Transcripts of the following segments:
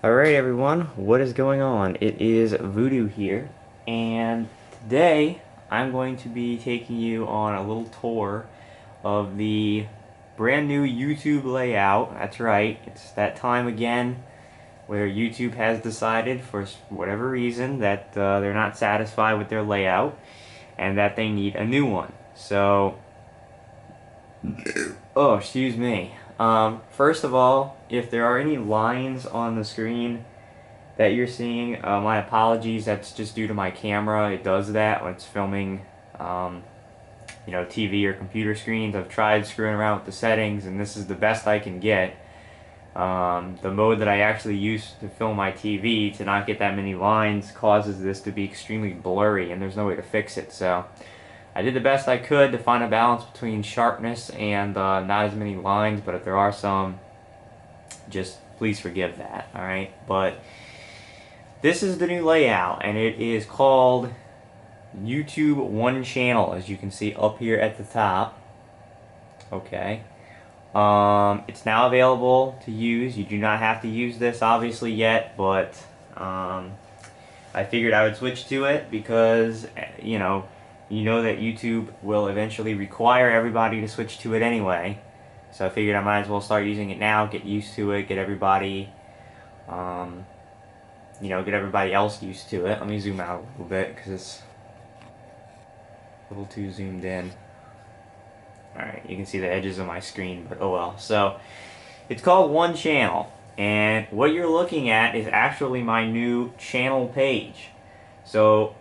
Alright everyone, what is going on? It is Voodoo here, and today I'm going to be taking you on a little tour of the brand new YouTube layout. That's right, it's that time again where YouTube has decided for whatever reason that they're not satisfied with their layout and that they need a new one. So, oh, excuse me. First of all, if there are any lines on the screen that you're seeing, my apologies. That's just due to my camera. It does that when it's filming, TV or computer screens. I've tried screwing around with the settings, and this is the best I can get. The mode that I actually use to film my TV to not get that many lines causes this to be extremely blurry, and there's no way to fix it. So I did the best I could to find a balance between sharpness and not as many lines, but if there are some, just please forgive that, alright? But this is the new layout, and it is called YouTube One Channel, as you can see up here at the top. Okay. It's now available to use. You do not have to use this, obviously, yet, but I figured I would switch to it because, you know that YouTube will eventually require everybody to switch to it anyway. So I figured I might as well start using it now, get used to it, get everybody, get everybody else used to it. Let me zoom out a little bit because it's a little too zoomed in. Alright, you can see the edges of my screen, but oh well. So, it's called One Channel, and what you're looking at is actually my new channel page. So,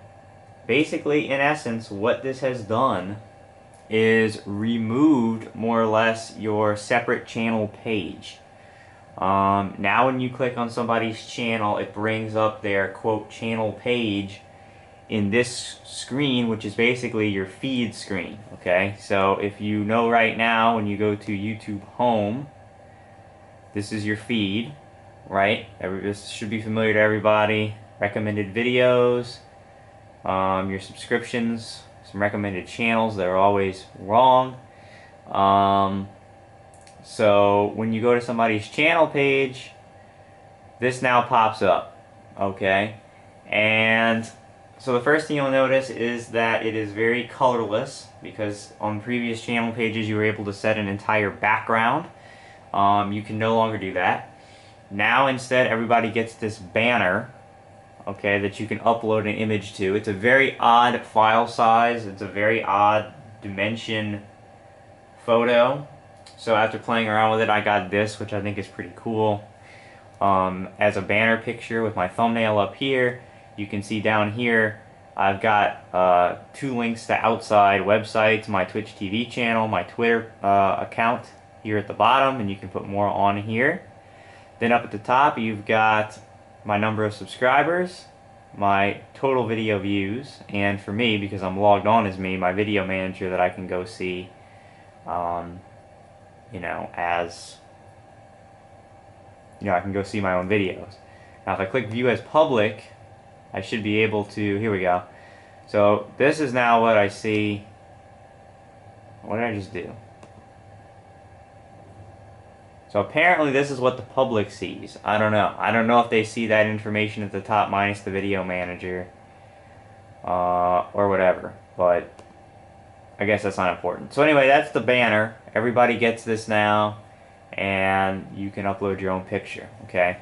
basically, in essence, what this has done is removed, more or less, your separate channel page. Now when you click on somebody's channel, it brings up their, quote, channel page in this screen, which is basically your feed screen, okay? So if you know right now, when you go to YouTube Home, this is your feed, right? This should be familiar to everybody. Recommended videos, your subscriptions, some recommended channels that are always wrong. So when you go to somebody's channel page, this now pops up, okay? And so the first thing you'll notice is that it is very colorless, because on previous channel pages you were able to set an entire background. You can no longer do that. Now instead everybody gets this banner, okay, that you can upload an image to. It's a very odd file size. It's a very odd dimension photo. So after playing around with it, I got this, which I think is pretty cool. As a banner picture with my thumbnail up here. You can see down here I've got 2 links to outside websites, my Twitch TV channel, my Twitter account here at the bottom, and you can put more on here. Then up at the top you've got my number of subscribers, my total video views, and for me, because I'm logged on as me, my video manager that I can go see, I can go see my own videos. Now if I click view as public, I should be able to, here we go. So this is now what I see. What did I just do? So apparently this is what the public sees. I don't know. I don't know if they see that information at the top minus the video manager or whatever, but I guess that's not important. So anyway, that's the banner. Everybody gets this now, and you can upload your own picture, okay?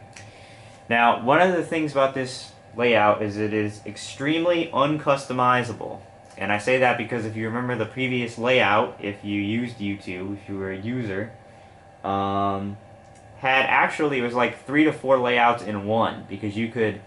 Now, one of the things about this layout is it is extremely uncustomizable. And I say that because if you remember the previous layout, if you used YouTube, if you were a user, it was like 3 to 4 layouts in one, because you could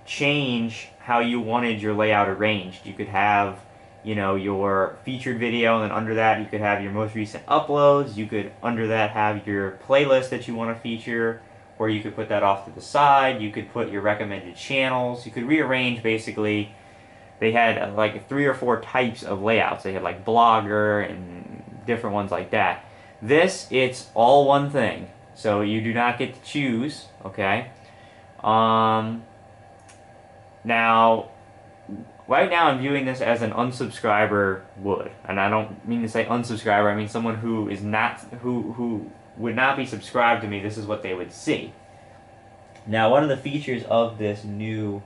change how you wanted your layout arranged. You could have, your featured video, and then under that you could have your most recent uploads. You could under that have your playlist that you want to feature, or you could put that off to the side. You could put your recommended channels. You could rearrange, basically. They had like 3 or 4 types of layouts. They had like Blogger and different ones like that. This, it's all one thing, so you do not get to choose, okay? Now, right now I'm viewing this as an unsubscriber would, and I don't mean to say unsubscriber, I mean someone who is not, who would not be subscribed to me. This is what they would see. Now, one of the features of this new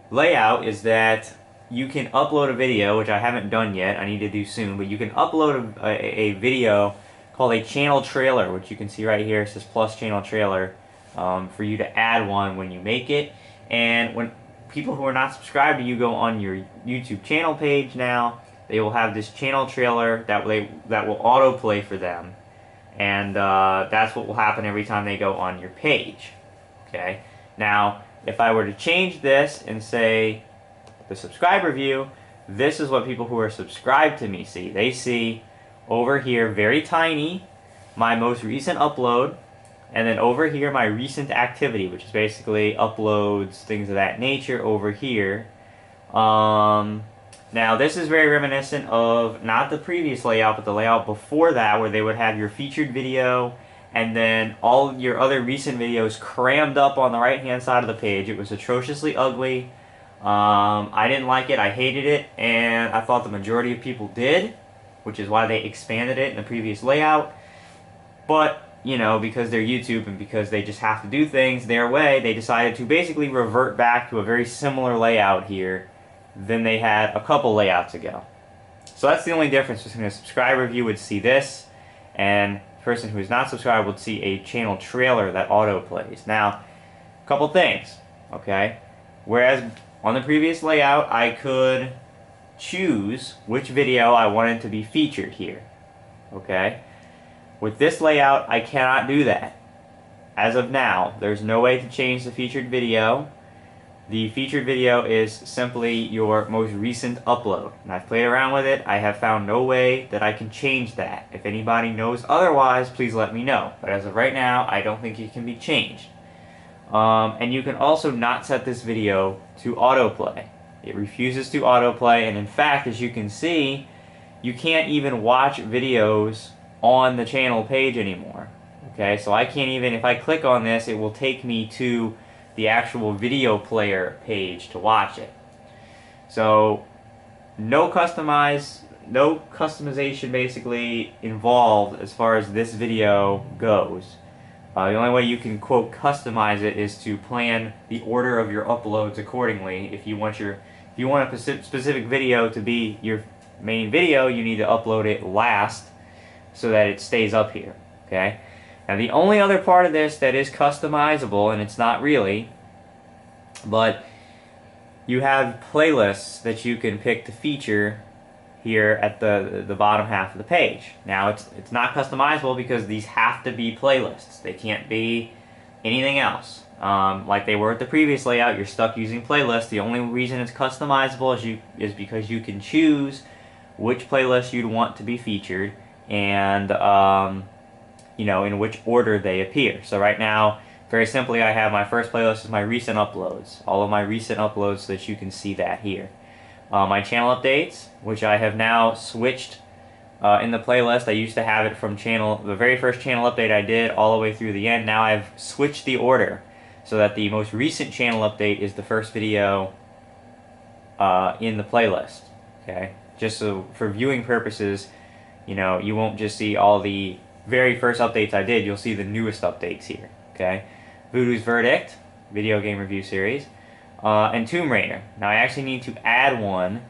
layout is that you can upload a video, which I haven't done yet, I need to do soon, but you can upload a video called a channel trailer, which you can see right here. It says plus channel trailer, for you to add one when you make it. And when people who are not subscribed to you go on your YouTube channel page now, they will have this channel trailer that will autoplay for them. And that's what will happen every time they go on your page. Okay. Now, if I were to change this and say the subscriber view, this is what people who are subscribed to me see. They see over here, very tiny, my most recent upload, and then over here my recent activity, which is basically uploads, things of that nature over here. Now this is very reminiscent of not the previous layout, but the layout before that, where they would have your featured video and then all your other recent videos crammed up on the right hand side of the page. It was atrociously ugly. I didn't like it, I hated it, and I thought the majority of people did, which is why they expanded it in the previous layout. But, you know, because they're YouTube and because they just have to do things their way, they decided to basically revert back to a very similar layout here than they had a couple layouts ago. So that's the only difference between a subscriber view would see this, and the person who is not subscribed would see a channel trailer that autoplays. Now, a couple things, okay? Whereas on the previous layout, I could choose which video I wanted to be featured here, okay? With this layout, I cannot do that. As of now, there's no way to change the featured video. The featured video is simply your most recent upload. And I've played around with it. I have found no way that I can change that. If anybody knows otherwise, please let me know. But as of right now, I don't think it can be changed. And you can also not set this video to autoplay. It refuses to autoplay, and in fact, as you can see, you can't even watch videos on the channel page anymore. Okay, so I can't even, if I click on this, it will take me to the actual video player page to watch it. So no customization basically involved as far as this video goes. The only way you can, quote, customize it is to plan the order of your uploads accordingly. If you want a specific video to be your main video, you need to upload it last so that it stays up here, okay? Now the only other part of this that is customizable, and it's not really, but you have playlists that you can pick to feature here at the bottom half of the page. Now it's not customizable because these have to be playlists. They can't be anything else. Like they were at the previous layout, you're stuck using playlists. The only reason it's customizable is because you can choose which playlist you'd want to be featured and you know, in which order they appear. So right now, very simply, I have my first playlist is my recent uploads. All of my recent uploads so that you can see that here. My channel updates, which I have now switched in the playlist. I used to have it from the very first channel update I did all the way through the end. Now I've switched the order so that the most recent channel update is the first video in the playlist. Okay, just so for viewing purposes, you know, you won't just see all the very first updates I did. You'll see the newest updates here. Okay, Voodoo's Verdict, video game review series. And Tomb Raider. Now I actually need to add one.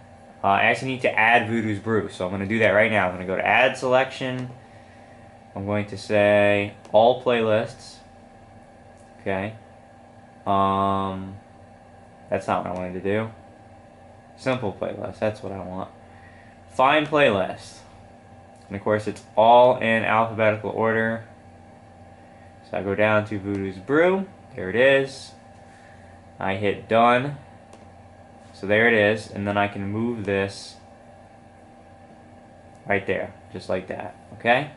I actually need to add Voodoo's Brew, so I'm going to do that right now. I'm going to go to Add Selection. I'm going to say All Playlists. Okay. That's not what I wanted to do. Simple Playlist, that's what I want. Find Playlist. And of course it's all in alphabetical order. So I go down to Voodoo's Brew. There it is. I hit done, so there it is, and then I can move this right there, just like that, okay?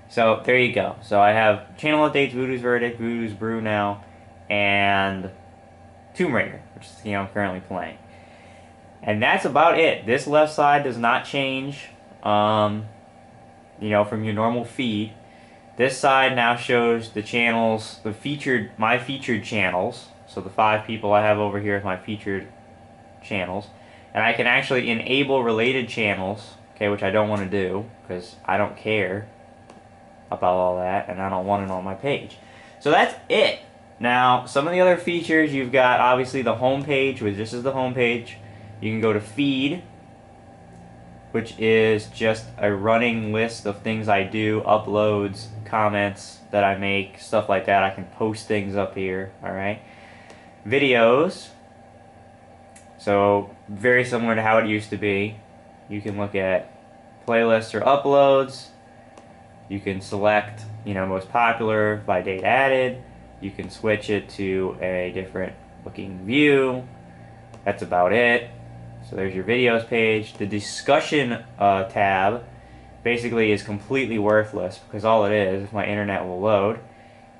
So there you go. So I have channel updates, Voodoo's Verdict, Voodoo's Brew now, and Tomb Raider, which is the game I'm currently playing. And that's about it. This left side does not change, you know, from your normal feed. This side now shows the channels, my featured channels. So the 5 people I have over here as my featured channels. And I can actually enable related channels, okay, which I don't want to do, because I don't care about all that, and I don't want it on my page. So that's it. Now, some of the other features, you've got obviously the home page, which this is the home page. You can go to feed, which is just a running list of things I do, uploads, comments that I make, stuff like that. I can post things up here, alright? Videos, so very similar to how it used to be. You can look at playlists or uploads. You can select, most popular by date added. You can switch it to a different looking view. That's about it. So there's your videos page. The discussion tab basically is completely worthless because all it is, if my internet will load,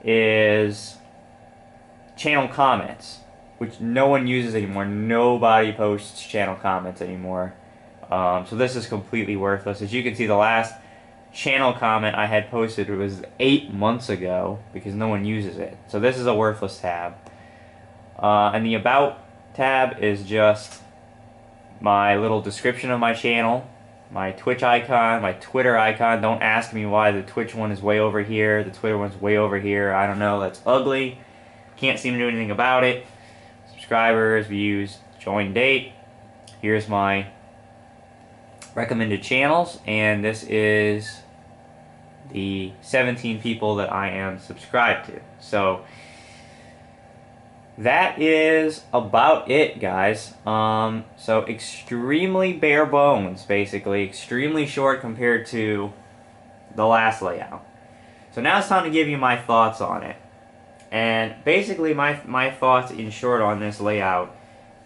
is channel comments, which no one uses anymore. Nobody posts channel comments anymore. So this is completely worthless. As you can see, the last channel comment I had posted was 8 months ago because no one uses it. So this is a worthless tab. And the About tab is just my little description of my channel, my Twitch icon, my Twitter icon. Don't ask me why the Twitch one is way over here, the Twitter one's way over here. I don't know, that's ugly. Can't seem to do anything about it. Subscribers, views, join date. Here's my recommended channels, and this is the 17 people that I am subscribed to. So that is about it, guys. So extremely bare bones, basically. Extremely short compared to the last layout. So now it's time to give you my thoughts on it. And basically my thoughts in short on this layout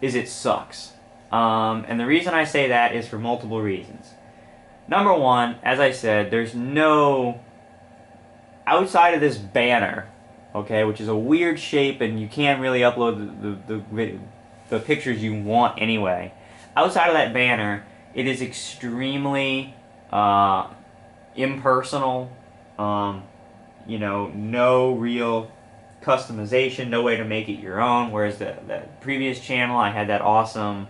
is it sucks. And the reason I say that is for multiple reasons. Number one, as I said, there's no, outside of this banner, okay, which is a weird shape and you can't really upload the pictures you want anyway. Outside of that banner, it is extremely impersonal. No real customization, no way to make it your own. Whereas the previous channel, I had that awesome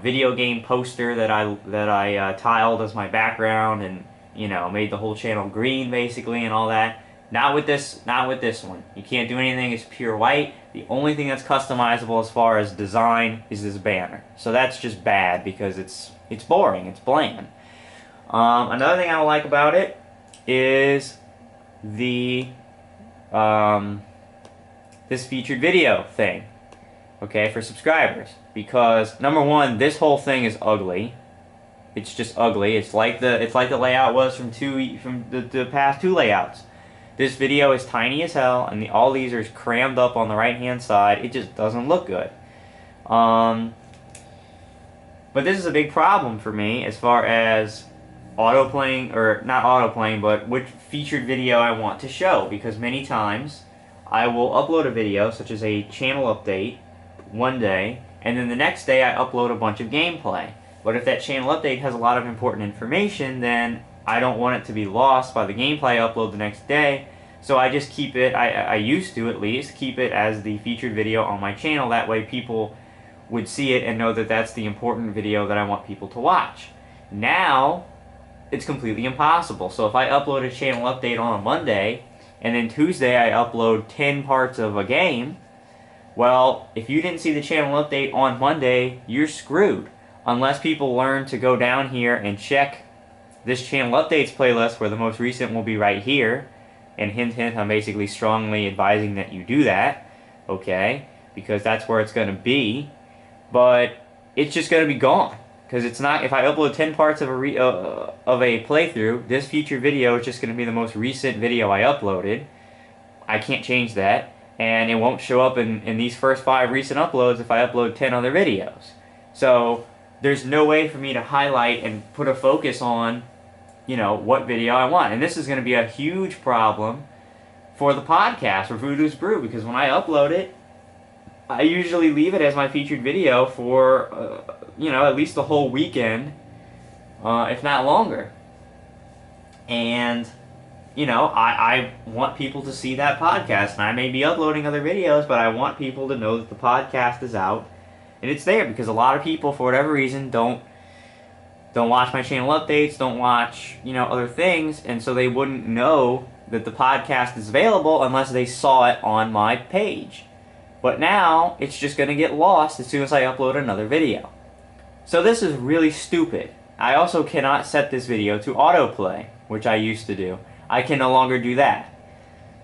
video game poster that I tiled as my background, and made the whole channel green basically and all that. Not with this one. You can't do anything. It's pure white. The only thing that's customizable as far as design is this banner. So that's just bad because it's boring. It's bland. Another thing I don't like about it is the this featured video thing. Okay, for subscribers. Because number one, this whole thing is ugly. It's just ugly. It's like the layout was from the past two layouts. This video is tiny as hell, and all these are crammed up on the right hand side. It just doesn't look good. But this is a big problem for me as far as autoplaying, or not autoplaying, but which featured video I want to show, because many times I will upload a video such as a channel update one day, and then the next day I upload a bunch of gameplay. But if that channel update has a lot of important information, then I don't want it to be lost by the gameplay I upload the next day, so I just keep it, I used to at least, keep it as the featured video on my channel. That way people would see it and know that that's the important video that I want people to watch. Now, it's completely impossible. So if I upload a channel update on a Monday, and then Tuesday I upload 10 parts of a game, well, if you didn't see the channel update on Monday, you're screwed. Unless people learn to go down here and check this channel updates playlist, where the most recent will be right here. And hint, hint, I'm basically strongly advising that you do that, okay? Because that's where it's going to be. But it's just going to be gone. Because it's not, if I upload 10 parts of a playthrough, this featured video is just going to be the most recent video I uploaded. I can't change that. And it won't show up in these first 5 recent uploads if I upload 10 other videos. So there's no way for me to highlight and put a focus on, what video I want. And this is going to be a huge problem for the podcast, for Voodoo's Brew, because when I upload it, I usually leave it as my featured video for, at least the whole weekend, if not longer. And, I want people to see that podcast. And I may be uploading other videos, but I want people to know that the podcast is out. And it's there because a lot of people, for whatever reason, don't watch my channel updates, don't watch, other things, and so they wouldn't know that the podcast is available unless they saw it on my page. But now it's just going to get lost as soon as I upload another video. So this is really stupid. I also cannot set this video to autoplay, which I used to do. I can no longer do that.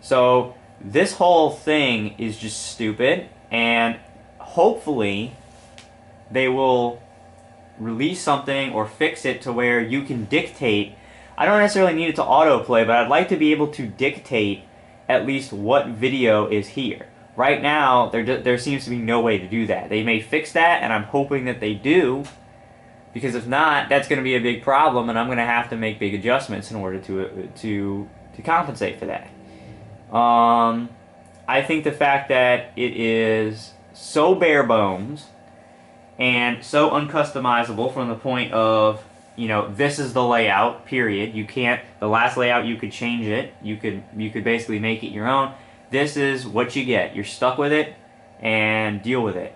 So this whole thing is just stupid, and hopefully they will release something or fix it to where you can dictate. I don't necessarily need it to autoplay, but I'd like to be able to dictate at least what video is here. Right now, there seems to be no way to do that. They may fix that, and I'm hoping that they do, because if not, that's going to be a big problem, and I'm going to have to make big adjustments in order to compensate for that. I think the fact that it is so bare bones and so uncustomizable from the point of, you know, this is the layout, period. You can't, the last layout, you could change it. You could basically make it your own. This is what you get. You're stuck with it, and deal with it.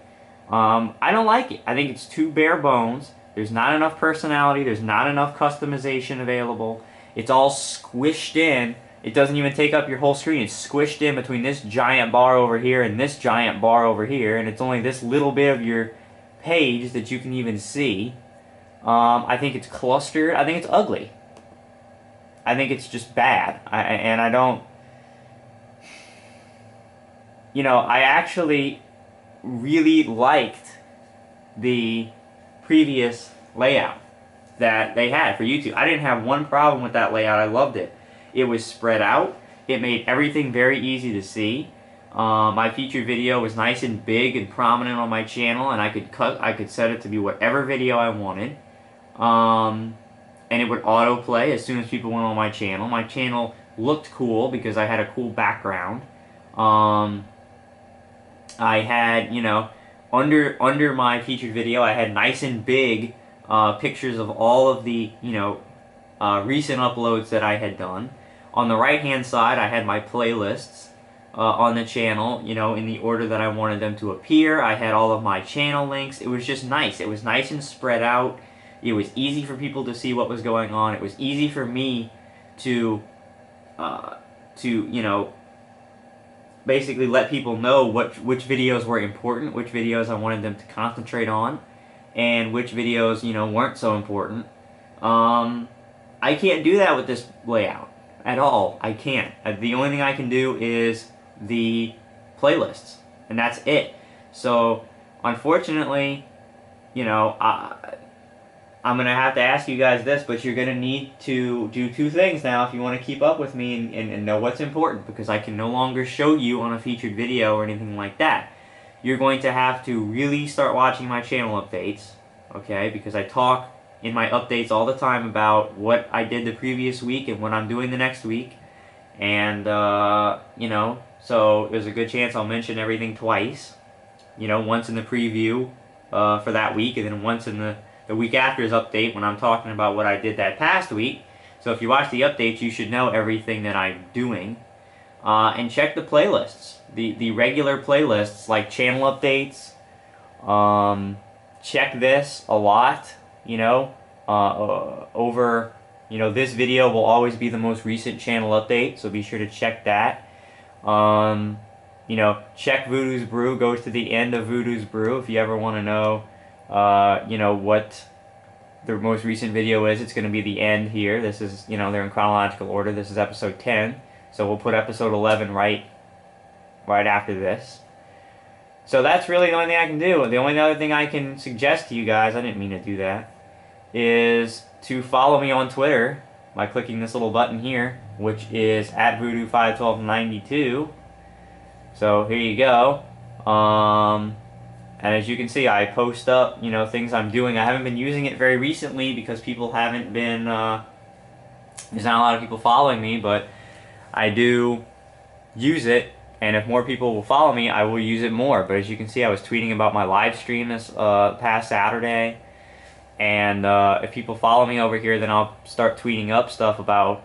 I don't like it. I think it's too bare bones. There's not enough personality. There's not enough customization available. It's all squished in. It doesn't even take up your whole screen. It's squished in between this giant bar over here and this giant bar over here, and it's only this little bit of your page that you can even see. I think it's clustered. I think it's ugly. I think it's just bad. And I don't... You know, I actually really liked the previous layout that they had for YouTube. I didn't have one problem with that layout. I loved it. It was spread out. It made everything very easy to see. My featured video was nice and big and prominent on my channel, and I could set it to be whatever video I wanted. And it would autoplay as soon as people went on my channel. My channel looked cool because I had a cool background. I had, you know, under my featured video, I had nice and big pictures of all of the, you know, recent uploads that I had done. On the right-hand side, I had my playlists on the channel, you know, in the order that I wanted them to appear. I had all of my channel links. It was just nice. It was nice and spread out. It was easy for people to see what was going on. It was easy for me to you know, basically let people know which videos were important, which videos I wanted them to concentrate on, and which videos, you know, weren't so important. I can't do that with this layout at all. I can't. The only thing I can do is the playlists, and that's it. So, unfortunately, you know, I'm going to have to ask you guys this, but you're going to need to do two things now if you want to keep up with me and know what's important, because I can no longer show you on a featured video or anything like that. You're going to have to really start watching my channel updates, okay, because I talk in my updates all the time about what I did the previous week and what I'm doing the next week, and, you know, so there's a good chance I'll mention everything twice, you know, once in the preview for that week, and then once in the week after's update when I'm talking about what I did that past week. So if you watch the updates, you should know everything that I'm doing. And check the playlists. The regular playlists, like channel updates. Check this a lot, you know. Over, you know, this video will always be the most recent channel update, so be sure to check that. You know, check Voodoo's Brew. Go to the end of Voodoo's Brew if you ever want to know you know, what the most recent video is. It's going to be the end here. This is, you know, they're in chronological order. This is episode 10, so we'll put episode 11 right after this. So that's really the only thing I can do. The only other thing I can suggest to you guys, I didn't mean to do that, is to follow me on Twitter by clicking this little button here, which is @voodoo51292. So here you go. And as you can see, I post up, you know, things I'm doing. I haven't been using it very recently because people haven't been, there's not a lot of people following me, but I do use it, and if more people will follow me, I will use it more. But as you can see, I was tweeting about my live stream this past Saturday, and if people follow me over here, then I'll start tweeting up stuff about,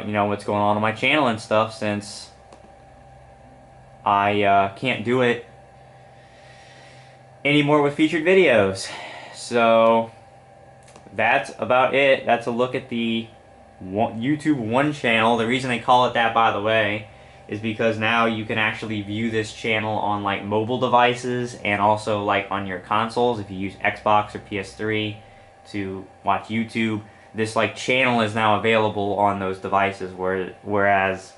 you know, what's going on my channel and stuff, since I can't do it anymore with featured videos. So that's about it. That's a look at the YouTube One channel. The reason they call it that, by the way, is because now you can actually view this channel on like mobile devices and also like on your consoles if you use Xbox or PS3 to watch YouTube. This like channel is now available on those devices whereas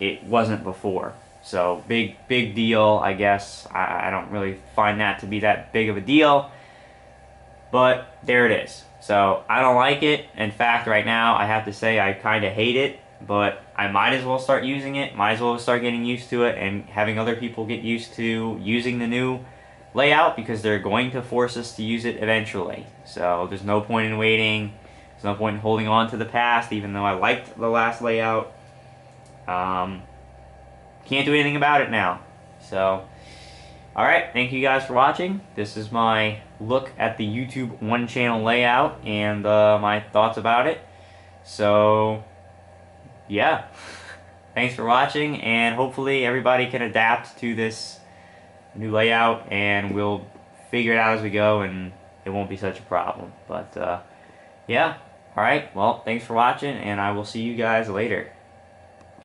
it wasn't before. So big deal, I guess. I don't really find that to be that big of a deal, but there it is. So I don't like it. In fact, right now I have to say I kind of hate it, but I might as well start using it, might as well start getting used to it and having other people get used to using the new layout because they're going to force us to use it eventually. So there's no point in waiting. There's no point in holding on to the past, even though I liked the last layout. Can't do anything about it now. So, alright, thank you guys for watching. This is my look at the YouTube One channel layout and my thoughts about it. So, yeah. Thanks for watching, and hopefully everybody can adapt to this new layout, and we'll figure it out as we go, and it won't be such a problem. But, yeah. Alright, well, thanks for watching, and I will see you guys later.